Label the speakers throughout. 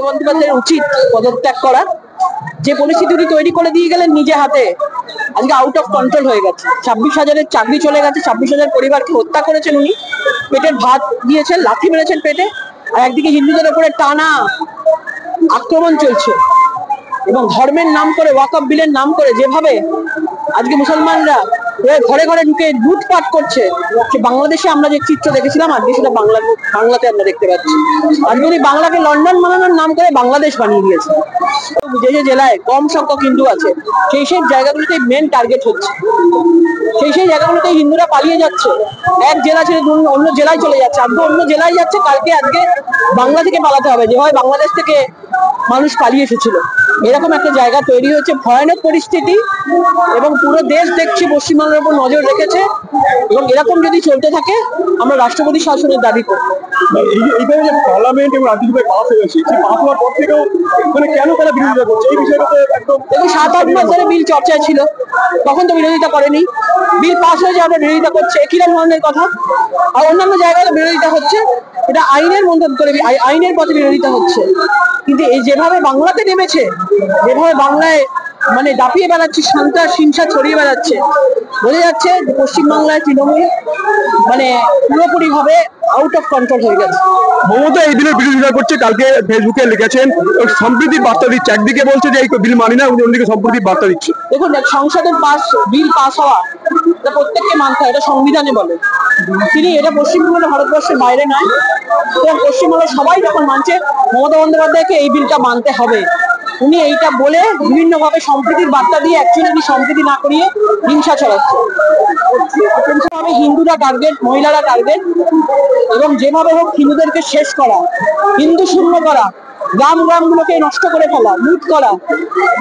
Speaker 1: বন্দ্যোপাধ্যায়ের উচিত পদত্যাগ করা। যে পরিস্থিতি উনি তৈরি করে দিয়ে গেলেন নিজে হাতে, আজকে আউট অফ কন্ট্রোল হয়ে গেছে। 26,000-এর চাকরি চলে গেছে, 26,000 পরিবারকে হত্যা করেছেন উনি, পেটের ভাত দিয়েছেন, লাথি মেরেছেন পেটে, আর একদিকে হিন্দুদের উপরে টানা আক্রমণ চলছে। এবং ধর্মের নাম করে, ওয়াকফ বিলের নাম করে যেভাবে আজকে মুসলমানরা ঘরে ঘরে ঢুকে লুটপাট করছে, সে বাংলাদেশে আমরা যে চিত্র দেখেছিলাম আজকে সেটা বাংলাতে আমরা দেখতে পাচ্ছি। আজকে উনি বাংলাকে লন্ডন বানানোর নাম করে বাংলাদেশ বানিয়ে দিয়েছে। যে যে জেলায় কম সংখ্যক হিন্দু আছে সেই সেই জায়গাগুলোতে মেন টার্গেট হচ্ছে, সেই জায়গাগুলোতে হিন্দুরা পালিয়ে যাচ্ছে, এক জেলা ছেড়ে অন্য জেলায় চলে যাচ্ছে, আজকে অন্য জেলায় যাচ্ছে, কালকে আজকে বাংলা থেকে পালাতে হবে, যেভাবে বাংলাদেশ থেকে মানুষ পালিয়ে এসেছিল। এরকম একটা জায়গা তৈরি হয়েছে, ভয়ানক পরিস্থিতি, এবং পুরো দেশ দেখছি পশ্চিমবাংলার উপর নজর রেখেছে। এবং এরকম যদি চলতে থাকে আমরা রাষ্ট্রপতি শাসনের দাবি করব।
Speaker 2: এইভাবে যে পার্লামেন্ট এবং রাজ্যসভায় পাস হয়ে গেছে, সেই পাস হওয়ার পর থেকেও মানে কেন তারা বিরোধিতা করছে এই বিষয়টা তো একদম।
Speaker 1: দেখুন, 7-8 মাস ধরে বিল চর্চায় ছিল, তখন তো বিরোধিতা করেনি। বিল পাস হয়েছে, আমরা বিরোধিতা করছে, একই ধরনের কথা। আর অন্যান্য জায়গায় বিরোধিতা হচ্ছে, এটা আইনের মধ্যে করে আইনের পথে বিরোধিতা হচ্ছে। কিন্তু এই যেভাবে বাংলাতে নেমেছে, যেভাবে বাংলায় মানে দাপিয়ে বেড়াচ্ছে, সন্ত্রাস হিংসা ছড়িয়ে বেড়াচ্ছে, বোঝা যাচ্ছে যে পশ্চিমবাংলায় তৃণমূল মানে পুরোপুরি ভাবে আউট অফ কন্ট্রোল হয়ে গেছে।
Speaker 2: মমতা এই বিলের বিরোধিতা করছে, কালকে ফেসবুকে লিখেছেন সম্প্রীতির বার্তা দিচ্ছে। একদিকে বলছে যে এই বিল মানি না, অন্যদিকে সম্প্রীতির বার্তা দিচ্ছে।
Speaker 1: দেখুন, সংসদের বিল পাস হওয়া এটা প্রত্যেককে মানতে হয়, এটা সংবিধানে বলে। তিনি এটা পশ্চিমবঙ্গ ভারতবর্ষের বাইরে নয়, এবং পশ্চিমবঙ্গের সবাই যখন মানছে মমতা বন্দ্যোপাধ্যায়কে এই বিলটা মানতে হবে। উনি এইটা বলে বিভিন্ন ভাবে সম্প্রীতির বার্তা দিয়ে অ্যাকচুয়ালি সম্প্রীতি না করিয়ে হিংসা ছড়াচ্ছে। হিন্দুরা টার্গেট, মহিলারা টার্গেট, এবং যেভাবে হোক হিন্দুদেরকে শেষ করা, হিন্দু শূন্য করা, গ্রামগুলোকে নষ্ট করে ফেলা, লুট করা,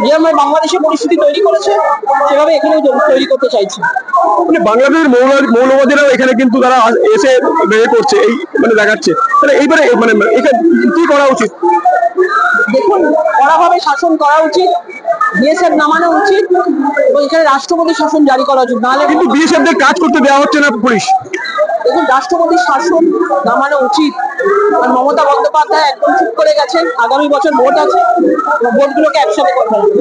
Speaker 1: যেভাবে বাংলাদেশে পরিস্থিতি তৈরি করেছে সেভাবে এখানেও তৈরি করতে চাইছে।
Speaker 2: মানে বাংলাদেশের মৌলবাদীরাও এখানে কিন্তু তারা এসে বের করছে, এই মানে দেখাচ্ছে। মানে এইবারে মানে এখানে কি করা উচিত?
Speaker 1: দেখুন, কড়াভাবে শাসন করা উচিত, বিএসএফ নামানো উচিত, এবং এখানে রাষ্ট্রপতি শাসন জারি করা উচিত। নাহলে
Speaker 2: কিন্তু বিএসএফদের কাজ করতে দেওয়া হচ্ছে না পুলিশ।
Speaker 1: দেখুন, রাষ্ট্রপতি শাসন নামানো উচিত। আর মমতা বন্দ্যোপাধ্যায় একদম চুপ করে গেছেন। আগামী বছর ভোট আছে, ভোটগুলোকে একসাথে করতে হবে।